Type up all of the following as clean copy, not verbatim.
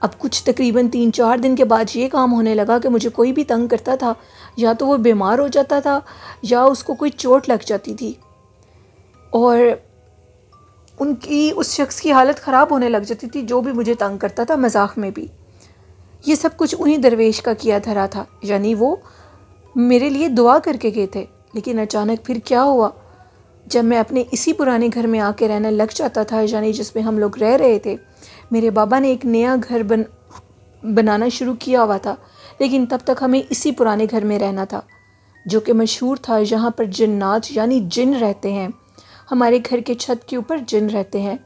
اب کچھ تقریباً 3-4 دن کے بعد یہ کام ہونے لگا کہ مجھے کوئی بھی تنگ کرتا تھا یا تو وہ بیمار ہو جاتا تھا یا اس کو کوئی چوٹ لگ جاتی تھی، اور ان کی اس شخص کی حالت خراب ہونے لگ جاتی تھی جو بھی مجھے تنگ کرتا تھا، مذاق میں بھی۔ یہ سب کچھ انہی درویش کا کیا دھرا تھا، یعنی وہ میرے لیے دعا کر کے گئے تھے۔ لیکن اچانک پھر کیا ہوا، جب میں اپنے اسی پرانے گھر میں آ کے رہنے لگ جاتا تھا، یعنی جس میں ہم لوگ رہ رہے تھے، میرے بابا نے ایک نیا گھر بنانا شروع کیا ہوا تھا، لیکن تب تک ہمیں اسی پرانے گھر میں رہنا تھا جو کہ مشہور تھا، یہاں پر جنات یعنی جن رہتے ہیں، ہمارے گھر کے چھت کے اوپر جن رہتے ہیں۔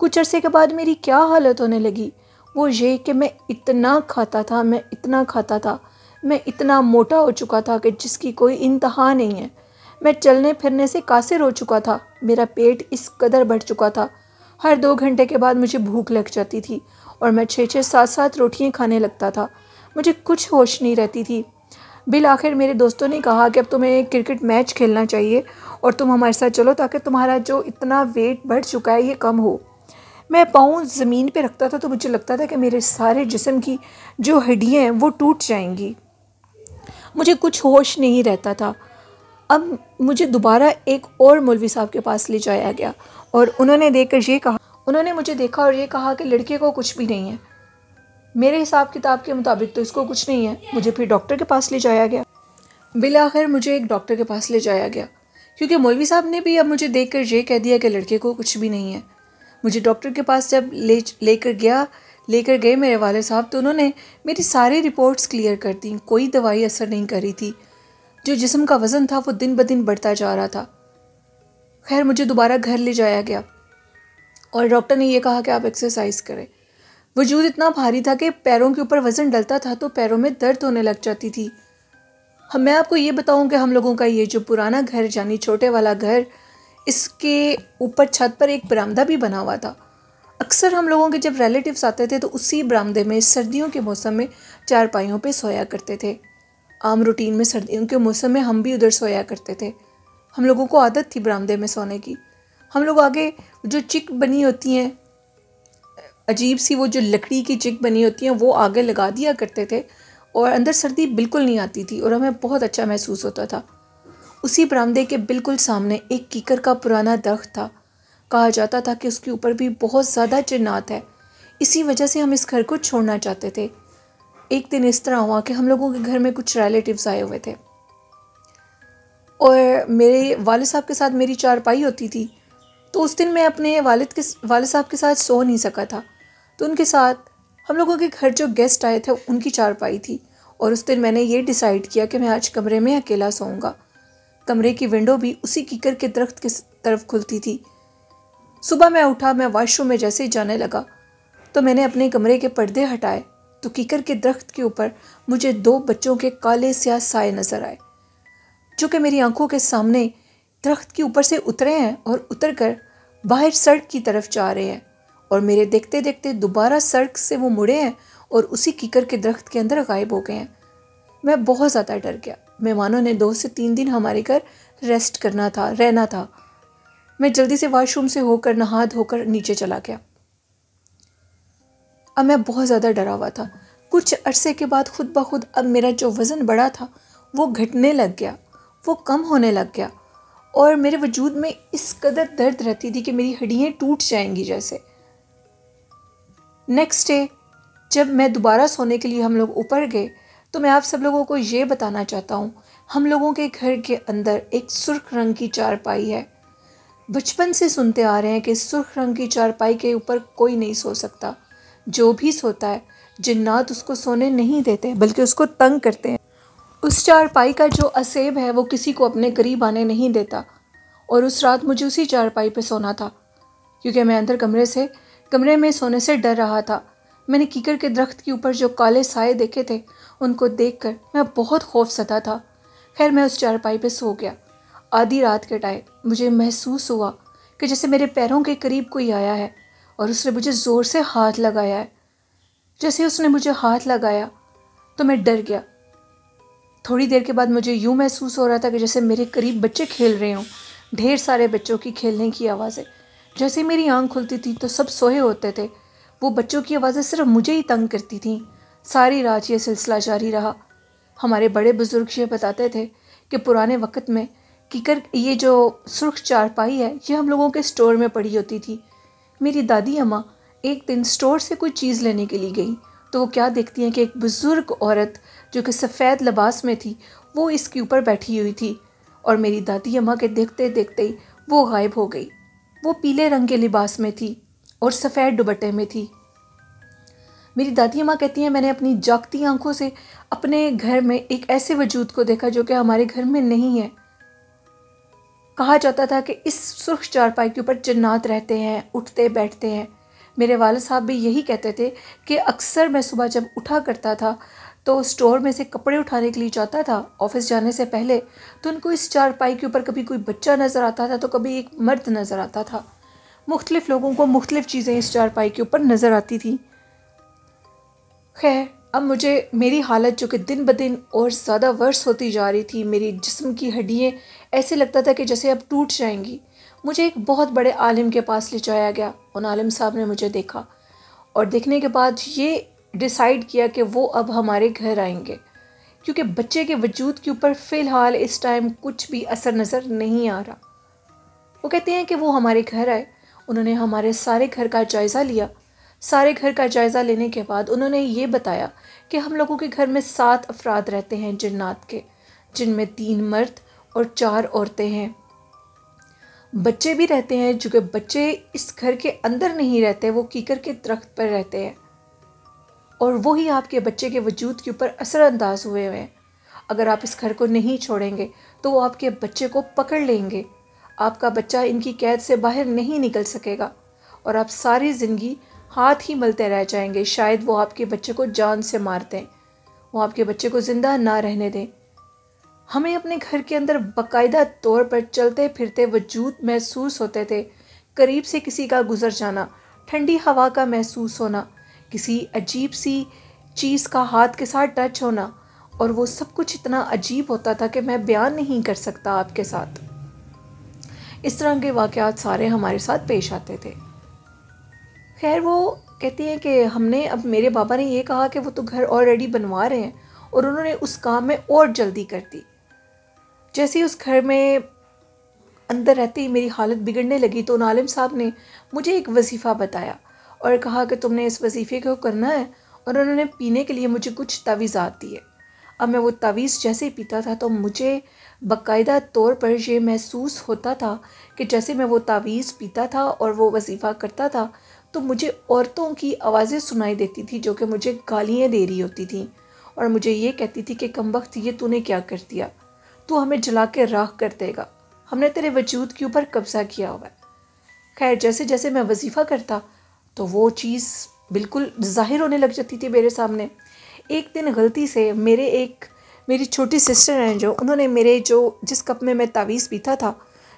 کچھ عرصے کے بعد میری کیا حالت ہونے لگی، وہ یہ کہ میں اتنا کھاتا تھا، میں اتنا موٹا ہو چکا تھا کہ جس کی کوئی انتہا نہیں ہے۔ میں چلنے پھرنے سے قاصر ہو چکا تھا، میرا پیٹ اس قدر بڑھ چکا تھا، ہر 2 گھنٹے کے بعد مجھے بھوک لگ جاتی تھی اور میں 6-6 7-7 روٹیاں کھانے لگتا تھا، مجھے کچھ ہوش نہیں رہتی تھی۔ بالآخر میرے دوستوں نے کہا کہ اب تمہیں کرکٹ میچ کھیلنا چاہیے اور تم ہمارے ساتھ چلو تاکہ تمہارا جو اتنا ویٹ بڑھ چکا ہے یہ کم ہو۔ میں پاؤں زمین پہ رکھتا تھا تو مجھے لگتا تھا کہ میرے سارے جسم کی جو ہڈیاں ہیں وہ ٹوٹ جائیں گی، مجھے کچھ ہوش نہیں رہتا تھا۔ اب مجھے دوبارہ ایک اور مولوی صاحب کے پاس لے جایا گیا اور انہوں نے مجھے دیکھا اور یہ کہا کہ لڑکے کو کچھ بھی نہیں ہے۔ میرے حساب کتاب کے مطابق تو اس کو کچھ نہیں ہے۔ مجھے پھر ڈاکٹر کے پاس لے جایا گیا۔ بالآخر مجھے ایک ڈاکٹر کے پاس لے جایا گیا کیونکہ مولوی صاحب نے بھی اب مجھے دیکھ کر یہ کہہ دیا کہ لڑکے کو کچھ بھی نہیں ہے۔ مجھے ڈاکٹر کے پاس جب لے کر گئے میرے والد صاحب، تو انہوں نے میری ساری رپورٹس کلیئر کر دیں، کوئی دوائی اثر نہیں کر رہی تھی، جو جسم کا وزن تھا وہ دن بدن بڑھتا جا رہا تھا۔ خیر مجھے دوبارہ گھر لے جایا گیا اور ڈاکٹر نے یہ کہا کہ آپ ایکسرسائز کریں۔ وجود اتنا بھاری تھا کہ پیروں کے اوپر وزن ڈلتا تھا تو پیروں میں درد ہونے لگ جاتی تھی۔ میں آپ کو یہ بتاؤں کہ ہم لوگوں کا یہ جو پرانا گھر یعنی چھوٹے والا گھر، اس کے اوپر چھت پر ایک برآمدہ بھی بنا ہوا تھا۔ اکثر ہم لوگوں کے جب ریلیٹیوز آتے تھے تو اسی برآمدے میں سردیوں کے موسم میں چارپائیوں پہ سویا کرتے تھے۔ عام روٹین میں سردیوں کے موسم میں ہم بھی ادھر سویا کرتے تھے، ہم لوگوں کو عادت تھی برآمدے میں سونے کی۔ ہم لوگ آگے جو چک بنی ہوتی ہیں، عجیب سی وہ جو لکڑی کی چک بنی ہوتی ہیں، وہ آگے لگا دیا کرتے تھے اور اندر سردی بالکل نہیں آتی تھی اور ہمیں بہت اچھا محسوس ہوتا تھا۔ اسی برآمدے کے بالکل سامنے ایک کیکر کا پرانا درخت تھا، کہا جاتا تھا کہ اس کے اوپر بھی بہت زیادہ جنات ہے، اسی وجہ سے ہم اس گھر کو چھوڑنا چاہتے تھے۔ ایک دن اس طرح ہوا کہ ہم لوگوں کے گھر میں کچھ ریلیٹیوز آئے ہوئے تھے اور میرے والد صاحب کے ساتھ میری چارپائی ہوتی تھی، تو اس دن میں اپنے والد صاحب کے ساتھ سو نہیں سکا تھا، تو ان کے ساتھ ہم لوگوں کے گھر جو گیسٹ آئے تھے ان کی چارپائی تھی، اور اس دن میں نے یہ ڈیسائیڈ کیا کہ میں آج کمرے میں اکیلا سوؤں گا۔ کمرے کی ونڈو بھی اسی کیکر کے درخت کی طرف کھلتی تھی۔ صبح میں اٹھا، میں واش روم میں جیسے ہی جانے لگا تو میں نے اپنے کمرے کے پردے ہٹائے تو کیکر کے درخت کے اوپر مجھے 2 بچوں کے کالے سیاہ سائے نظر آئے، جو کہ میری آنکھوں کے سامنے درخت کے اوپر سے اترے ہیں اور اتر کر باہر سڑک کی طرف جا رہے ہیں، اور میرے دیکھتے دیکھتے دوبارہ سڑک سے وہ مڑے ہیں اور اسی کیکر کے درخت کے اندر غائب ہو گئے ہیں۔ میں بہت زیادہ ڈر گیا۔ مہمانوں نے 2 سے 3 دن ہمارے گھر رہنا تھا۔ میں جلدی سے واش روم سے ہو کر نہا دھو کر نیچے چلا گیا۔ اب میں بہت زیادہ ڈرا ہوا تھا۔ کچھ عرصے کے بعد خود بخود اب میرا جو وزن بڑا تھا وہ گھٹنے لگ گیا، وہ کم ہونے لگ گیا، اور میرے وجود میں اس قدر درد رہتی تھی کہ میری ہڈیاں ٹوٹ جائیں گی جیسے۔ نیکسٹ ڈے جب میں دوبارہ سونے کے لیے ہم لوگ اوپر گئے تو میں آپ سب لوگوں کو یہ بتانا چاہتا ہوں، ہم لوگوں کے گھر کے اندر ایک سرخ رنگ کی چارپائی ہے۔ بچپن سے سنتے آ رہے ہیں کہ سرخ رنگ کی چارپائی کے اوپر کوئی نہیں سو سکتا، جو بھی سوتا ہے جنات اس کو سونے نہیں دیتے بلکہ اس کو تنگ کرتے ہیں۔ اس چارپائی کا جو اسیب ہے وہ کسی کو اپنے قریب آنے نہیں دیتا، اور اس رات مجھے اسی چارپائی پہ سونا تھا کیونکہ میں اندر کمرے میں سونے سے ڈر رہا تھا۔ میں نے کیکر کے درخت کے اوپر جو کالے سائے دیکھے تھے ان کو دیکھ کر میں بہت خوف زدہ تھا۔ خیر میں اس چارپائی پہ سو گیا۔ آدھی رات کے ٹائم مجھے محسوس ہوا کہ جیسے میرے پیروں کے قریب کوئی آیا ہے اور اس نے مجھے زور سے ہاتھ لگایا ہے۔ جیسے اس نے مجھے ہاتھ لگایا تو میں ڈر گیا۔ تھوڑی دیر کے بعد مجھے یوں محسوس ہو رہا تھا کہ جیسے میرے قریب بچے کھیل رہے ہوں، ڈھیر سارے بچوں کی کھیلنے کی آوازیں۔ جیسے میری آنکھ کھلتی تھی تو سب سوئے ہوتے تھے، وہ بچوں کی آوازیں صرف مجھے ہی تنگ کرتی تھیں۔ ساری رات یہ سلسلہ جاری رہا۔ ہمارے بڑے بزرگ یہ بتاتے تھے کہ پرانے وقت میں کیکر یہ جو سرخ چارپائی ہے یہ ہم لوگوں کے اسٹور میں پڑی ہوتی تھی۔ میری دادی اماں ایک دن اسٹور سے کوئی چیز لینے کے لیے گئی تو وہ کیا دیکھتی ہیں کہ ایک بزرگ عورت جو کہ سفید لباس میں تھی وہ اس کے اوپر بیٹھی ہوئی تھی، اور میری دادی اماں کے دیکھتے دیکھتے ہی وہ غائب ہو گئی۔ وہ پیلے رنگ کے لباس میں تھی اور سفید دوپٹے میں تھی۔ میری دادی اماں کہتی ہیں میں نے اپنی جاگتی آنکھوں سے اپنے گھر میں ایک ایسے وجود کو دیکھا جو کہ ہمارے گھر میں نہیں ہے۔ کہا جاتا تھا کہ اس سرخ چارپائی کے اوپر جنات رہتے ہیں، اٹھتے بیٹھتے ہیں۔ میرے والد صاحب بھی یہی کہتے تھے کہ اکثر میں صبح جب اٹھا کرتا تھا تو اسٹور میں سے کپڑے اٹھانے کے لیے جاتا تھا آفس جانے سے پہلے، تو ان کو اس چارپائی کے اوپر کبھی کوئی بچہ نظر آتا تھا تو کبھی ایک مرد نظر آتا تھا۔ مختلف لوگوں کو مختلف چیزیں اس چارپائی کے اوپر نظر آتی تھیں۔ خیر، اب مجھے میری حالت جو کہ دن بدن اور زیادہ ورس ہوتی جا رہی تھی، میری جسم کی ہڈیاں ایسے لگتا تھا کہ جیسے اب ٹوٹ جائیں گی۔ مجھے ایک بہت بڑے عالم کے پاس لے جایا گیا۔ ان عالم صاحب نے مجھے دیکھا اور دیکھنے کے بعد یہ ڈیسائیڈ کیا کہ وہ اب ہمارے گھر آئیں گے، کیونکہ بچے کے وجود کے اوپر فی الحال اس ٹائم کچھ بھی اثر نظر نہیں آ رہا۔ وہ کہتے ہیں کہ وہ ہمارے گھر آئے، انہوں نے ہمارے سارے گھر کا جائزہ لیا۔ سارے گھر کا جائزہ لینے کے بعد انہوں نے یہ بتایا کہ ہم لوگوں کے گھر میں 7 افراد رہتے ہیں جنات کے، جن میں 3 مرد اور 4 عورتیں ہیں۔ بچے بھی رہتے ہیں، جو کہ بچے اس گھر کے اندر نہیں رہتے، وہ کیکر کے درخت پر رہتے ہیں، اور وہی آپ کے بچے کے وجود کے اوپر اثر انداز ہوئے ہیں۔ اگر آپ اس گھر کو نہیں چھوڑیں گے تو وہ آپ کے بچے کو پکڑ لیں گے۔ آپ کا بچہ ان کی قید سے باہر نہیں نکل سکے گا اور آپ ساری زندگی ہاتھ ہی ملتے رہ جائیں گے۔ شاید وہ آپ کے بچے کو جان سے مار دیں، وہ آپ کے بچے کو زندہ نہ رہنے دیں۔ ہمیں اپنے گھر کے اندر باقاعدہ طور پر چلتے پھرتے وجود محسوس ہوتے تھے، قریب سے کسی کا گزر جانا، ٹھنڈی ہوا کا محسوس ہونا، کسی عجیب سی چیز کا ہاتھ کے ساتھ ٹچ ہونا، اور وہ سب کچھ اتنا عجیب ہوتا تھا کہ میں بیان نہیں کر سکتا آپ کے ساتھ۔ اس طرح کے واقعات سارے ہمارے ساتھ پیش آتے تھے۔ خیر، وہ کہتی ہیں کہ ہم نے اب میرے بابا نے یہ کہا کہ وہ تو گھر آلریڈی بنوا رہے ہیں، اور انہوں نے اس کام میں اور جلدی کر دی۔ جیسے ہی اس گھر میں اندر رہتے ہی میری حالت بگڑنے لگی تو عالم صاحب نے مجھے ایک وظیفہ بتایا اور کہا کہ تم نے اس وظیفے کو کرنا ہے، اور انہوں نے پینے کے لیے مجھے کچھ تعویذات دیے۔ اب میں وہ تعویذ جیسے ہی پیتا تھا تو مجھے باقاعدہ طور پر یہ محسوس ہوتا تھا کہ جیسے میں وہ تعویذ پیتا تھا اور وہ وظیفہ کرتا تھا تو مجھے عورتوں کی آوازیں سنائی دیتی تھی جو کہ مجھے گالیاں دے رہی ہوتی تھیں، اور مجھے یہ کہتی تھی کہ کمبخت، یہ تو نے کیا کر دیا، تو ہمیں جلا کے راکھ کر دے گا، ہم نے تیرے وجود کے اوپر قبضہ کیا ہوا ہے۔ خیر، جیسے جیسے میں وظیفہ کرتا تو وہ چیز بالکل ظاہر ہونے لگ جاتی تھی میرے سامنے۔ ایک دن غلطی سے میری چھوٹی سسٹر ہیں جو انہوں نے میرے جس کپ میں میں تعویذ پیتا تھا،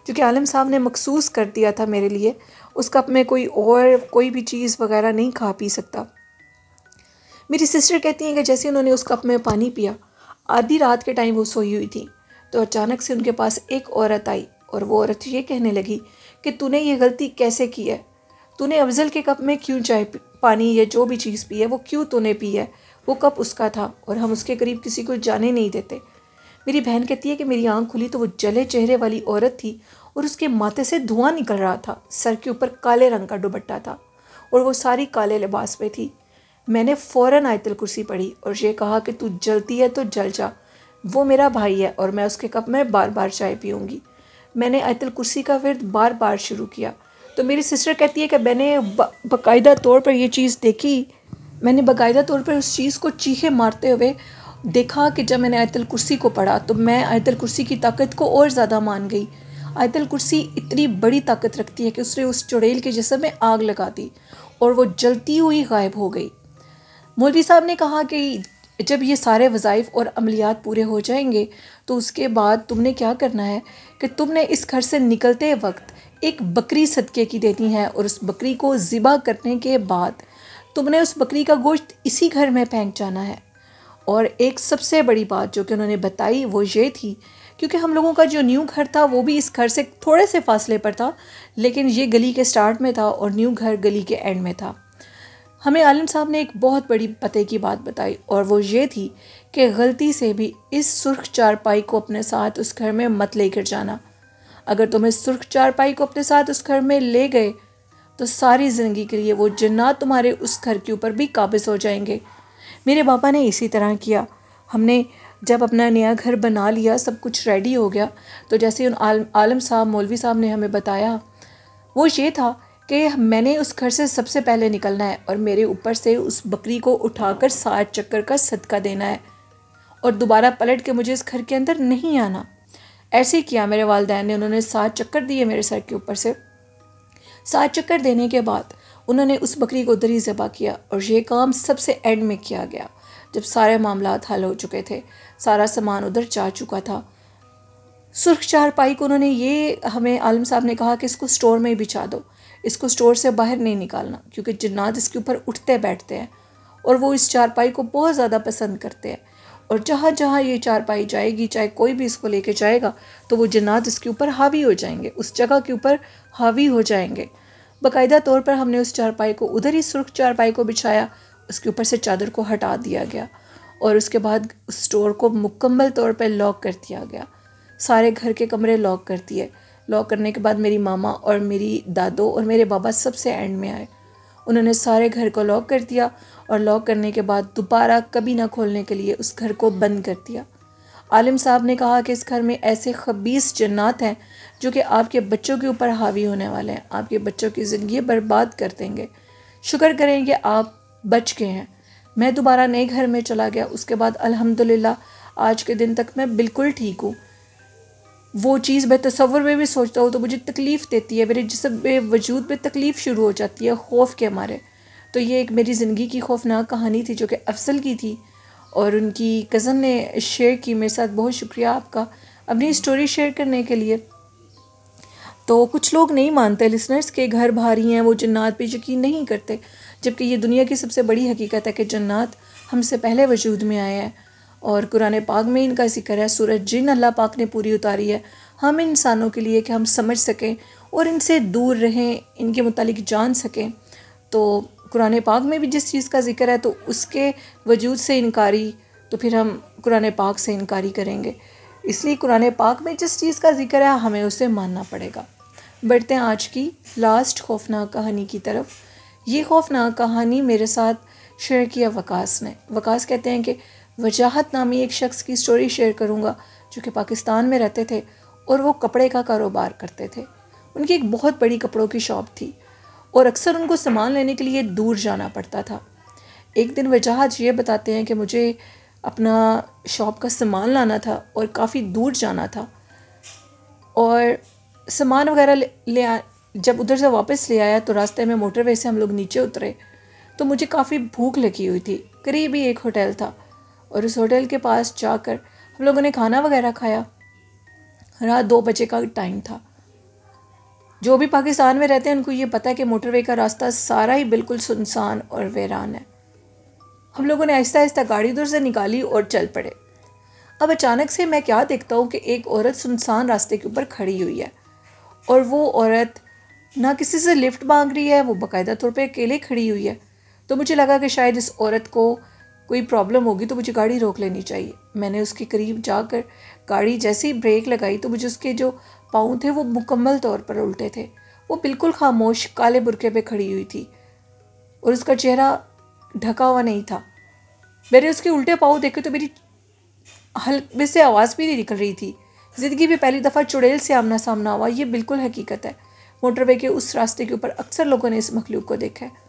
جو کہ عالم صاحب نے مخصوص کر دیا تھا میرے لیے، اس کپ میں کوئی بھی چیز وغیرہ نہیں کھا پی سکتا۔ میری سسٹر کہتی ہیں کہ جیسے انہوں نے اس کپ میں پانی پیا، آدھی رات کے ٹائم وہ سوئی ہوئی تھی، تو اچانک سے ان کے پاس ایک عورت آئی اور وہ عورت یہ کہنے لگی کہ تو نے یہ غلطی کیسے کی ہے، تو نے افضل کے کپ میں کیوں پانی یا جو بھی چیز پی ہے وہ کیوں تو نے پی ہے، وہ کپ اس کا تھا اور ہم اس کے قریب کسی کو جانے نہیں دیتے۔ میری بہن کہتی ہے کہ میری آنکھ کھلی تو وہ جلے چہرے والی عورت تھی اور اس کے ماتھے سے دھواں نکل رہا تھا، سر کے اوپر کالے رنگ کا دوپٹہ تھا اور وہ ساری کالے لباس میں تھی۔ میں نے فوراً آیت الکرسی پڑھی اور یہ کہا کہ تو جلتی ہے تو جل جا، وہ میرا بھائی ہے اور میں اس کے کپ میں بار بار چائے پیوں گی۔ میں نے آیت الکرسی کا ورد بار بار شروع کیا تو میری سسٹر کہتی ہے کہ میں نے باقاعدہ طور پر یہ چیز دیکھی، میں نے باقاعدہ طور پر اس چیز کو چیخے مارتے ہوئے دیکھا کہ جب میں نے آیت الکرسی کو پڑھا تو میں آیت الکرسی کی طاقت کو اور زیادہ مان گئی۔ آیت الکرسی اتنی بڑی طاقت رکھتی ہے کہ اس نے اس چڑیل کے جسم میں آگ لگا دی اور وہ جلتی ہوئی غائب ہو گئی۔ مولوی صاحب نے کہا کہ جب یہ سارے وظائف اور عملیات پورے ہو جائیں گے تو اس کے بعد تم نے کیا کرنا ہے کہ تم نے اس گھر سے نکلتے وقت ایک بکری صدقے کی دینی ہے، اور اس بکری کو ذبح کرنے کے بعد تم نے اس بکری کا گوشت اسی گھر میں پھینک جانا ہے۔ اور ایک سب سے بڑی بات جو کہ انہوں نے بتائی وہ یہ تھی، کیونکہ ہم لوگوں کا جو نیو گھر تھا وہ بھی اس گھر سے تھوڑے سے فاصلے پر تھا، لیکن یہ گلی کے سٹارٹ میں تھا اور نیو گھر گلی کے اینڈ میں تھا۔ ہمیں عالم صاحب نے ایک بہت بڑی پتے کی بات بتائی، اور وہ یہ تھی کہ غلطی سے بھی اس سرخ چارپائی کو اپنے ساتھ اس گھر میں مت لے کر جانا۔ اگر تم اس سرخ چارپائی کو اپنے ساتھ اس گھر میں لے گئے تو ساری زندگی کے لیے وہ جنات تمہارے اس گھر کے اوپر بھی قابض ہو جائیں گے۔ میرے پاپا نے اسی طرح کیا۔ ہم نے جب اپنا نیا گھر بنا لیا، سب کچھ ریڈی ہو گیا، تو جیسے عالم صاحب مولوی صاحب نے ہمیں بتایا وہ یہ تھا کہ میں نے اس گھر سے سب سے پہلے نکلنا ہے، اور میرے اوپر سے اس بکری کو اٹھا کر 7 چکر کا صدقہ دینا ہے، اور دوبارہ پلٹ کے مجھے اس گھر کے اندر نہیں آنا۔ ایسے ہی کیا میرے والدین نے، انہوں نے 7 چکر دیے میرے سر کے اوپر سے۔ 7 چکر دینے کے بعد انہوں نے اس بکری کو ادھر ہی ذبح کیا، اور یہ کام سب سے اینڈ میں کیا گیا جب سارے معاملات حل ہو چکے تھے، سارا سامان ادھر جا چکا تھا۔ سرخ چارپائی کو انہوں نے یہ ہمیں عالم صاحب نے کہا کہ اس کو سٹور میں ہی بچھا دو، اس کو سٹور سے باہر نہیں نکالنا، کیونکہ جنات اس کے اوپر اٹھتے بیٹھتے ہیں اور وہ اس چارپائی کو بہت زیادہ پسند کرتے ہیں، اور جہاں جہاں یہ چارپائی جائے گی، چاہے کوئی بھی اس کو لے کے جائے گا، تو وہ جنات اس کے اوپر حاوی ہو جائیں گے، اس جگہ کے اوپر حاوی ہو جائیں گے۔ باقاعدہ طور پر ہم نے اس چارپائی کو ادھر ہی سرخ چارپائی کو بچھایا، اس کے اوپر سے چادر کو ہٹا دیا گیا، اور اس کے بعد اس سٹور کو مکمل طور پر لاک کر دیا گیا۔ سارے گھر کے کمرے لاک کر دیے۔ لاک کرنے کے بعد میری ماما اور میری دادو اور میرے بابا سب سے اینڈ میں آئے۔ انہوں نے سارے گھر کو لاک کر دیا، اور لاک کرنے کے بعد دوبارہ کبھی نہ کھولنے کے لیے اس گھر کو بند کر دیا۔ عالم صاحب نے کہا کہ اس گھر میں ایسے خبیث جنات ہیں جو کہ آپ کے بچوں کے اوپر حاوی ہونے والے ہیں، آپ کے بچوں کی زندگی برباد کر دیں گے۔ شکر کریں کہ آپ بچ گئے ہیں۔ میں دوبارہ نئے گھر میں چلا گیا۔ اس کے بعد الحمدللہ آج کے دن تک میں بالکل ٹھیک ہوں۔ وہ چیز میں تصور میں بھی سوچتا ہوں تو مجھے تکلیف دیتی ہے، میرے جسم میں وجود میں تکلیف شروع ہو جاتی ہے خوف کے مارے۔ تو یہ ایک میری زندگی کی خوفناک کہانی تھی جو کہ افضل کی تھی، اور ان کی کزن نے شیئر کی میرے ساتھ۔ بہت شکریہ آپ کا اپنی اسٹوری شیئر کرنے کے لیے۔ تو کچھ لوگ نہیں مانتے لسنرز کہ گھر بھاری ہیں، وہ جنات پہ یقین نہیں کرتے، جبکہ یہ دنیا کی سب سے بڑی حقیقت ہے کہ جنات ہم سے پہلے وجود میں آئے ہیں، اور قرآن پاک میں ان کا ذکر ہے۔ سورہ جن اللہ پاک نے پوری اتاری ہے ہم انسانوں کے لیے کہ ہم سمجھ سکیں اور ان سے دور رہیں، ان کے متعلق جان سکیں۔ تو قرآن پاک میں بھی جس چیز کا ذکر ہے تو اس کے وجود سے انکاری، تو پھر ہم قرآن پاک سے انکاری کریں گے۔ اس لیے قرآن پاک میں جس چیز کا ذکر ہے ہمیں اسے ماننا پڑے گا۔ بڑھتے ہیں آج کی لاسٹ خوفناک کہانی کی طرف۔ یہ خوفناک کہانی میرے ساتھ شیئر کیا وقاص نے۔ وقاص کہتے ہیں کہ وجاہت نامی ایک شخص کی سٹوری شیئر کروں گا جو کہ پاکستان میں رہتے تھے، اور وہ کپڑے کا کاروبار کرتے تھے۔ ان کی ایک بہت بڑی کپڑوں کی شاپ تھی، اور اکثر ان کو سامان لینے کے لیے دور جانا پڑتا تھا۔ ایک دن وجاہت یہ بتاتے ہیں کہ مجھے اپنا شاپ کا سامان لانا تھا اور کافی دور جانا تھا، اور سامان وغیرہ جب ادھر سے واپس لے آیا تو راستے میں موٹر وے سے ہم لوگ نیچے اترے تو مجھے کافی بھوک لگی ہوئی تھی۔ قریب ہی ایک ہوٹل تھا، اور اس ہوٹل کے پاس جا کر ہم لوگوں نے کھانا وغیرہ کھایا۔ رات 2 بجے کا ٹائم تھا۔ جو بھی پاکستان میں رہتے ہیں ان کو یہ پتہ ہے کہ موٹر وے کا راستہ سارا ہی بالکل سنسان اور ویران ہے۔ ہم لوگوں نے آہستہ آہستہ گاڑی ادھر سے نکالی اور چل پڑے۔ اب اچانک سے میں کیا دیکھتا ہوں کہ ایک عورت سنسان راستے کے اوپر کھڑی ہوئی ہے، اور وہ عورت نہ کسی سے لفٹ مانگ رہی ہے، وہ باقاعدہ طور پہ اکیلے کھڑی ہوئی ہے۔ تو مجھے لگا کہ شاید اس عورت کو کوئی پرابلم ہوگی تو مجھے گاڑی روک لینی چاہیے۔ میں نے اس کے قریب جا کر گاڑی جیسے ہی بریک لگائی تو مجھے اس کے جو پاؤں تھے وہ مکمل طور پر الٹے تھے۔ وہ بالکل خاموش کالے برقعے پہ کھڑی ہوئی تھی، اور اس کا چہرہ ڈھکا ہوا نہیں تھا۔ میں نے اس کے الٹے پاؤں دیکھے تو میری حلق میں سے آواز بھی نہیں نکل رہی تھی۔ زندگی میں پہلی دفعہ چڑیل سے آمنا سامنا ہوا، یہ بالکل حقیقت ہے۔ موٹر وے کے اس راستے کے اوپر اکثر لوگوں نے اس مخلوق کو دیکھا ہے۔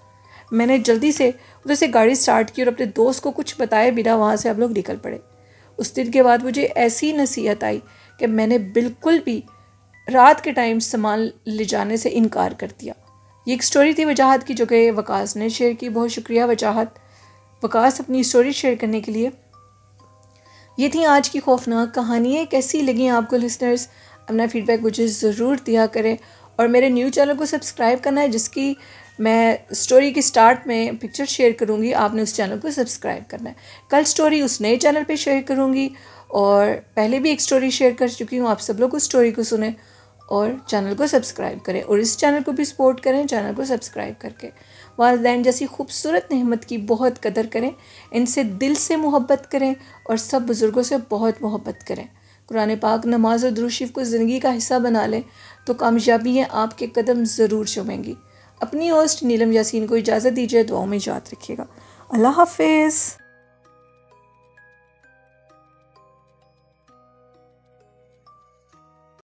میں نے جلدی سے ادھر سے گاڑی سٹارٹ کی اور اپنے دوست کو کچھ بتائے بنا وہاں سے ہم لوگ نکل پڑے۔ اس دن کے بعد مجھے ایسی نصیحت آئی کہ میں نے بالکل بھی رات کے ٹائم سامان لے جانے سے انکار کر دیا۔ یہ ایک سٹوری تھی وجاہت کی جو کہ وقاص نے شیئر کی۔ بہت شکریہ وجاہت، وقاص اپنی سٹوری شیئر کرنے کے لیے۔ یہ تھی آج کی خوفناک کہانیاں۔ کیسی لگیں آپ کو لسنرز؟ اپنا فیڈ بیک مجھے ضرور دیا کریں، اور میرے نیو چینل کو سبسکرائب کرنا ہے جس کی میں سٹوری کی سٹارٹ میں پکچر شیئر کروں گی۔ آپ نے اس چینل کو سبسکرائب کرنا ہے۔ کل سٹوری اس نئے چینل پہ شیئر کروں گی، اور پہلے بھی ایک سٹوری شیئر کر چکی ہوں، آپ سب لوگ اس سٹوری کو سنیں اور چینل کو سبسکرائب کریں، اور اس چینل کو بھی سپورٹ کریں چینل کو سبسکرائب کر کے۔ والدین جیسی خوبصورت نعمت کی بہت قدر کریں، ان سے دل سے محبت کریں اور سب بزرگوں سے بہت محبت کریں۔ قرآن پاک، نماز اور درود شریف کو زندگی کا حصہ بنا لیں تو کامیابیاں آپ کے قدم ضرور چومیں گی۔ اپنی ہوسٹ نیلم یاسین کو اجازت دیجیے، دعاؤں میں یاد رکھیے گا۔ اللہ حافظ۔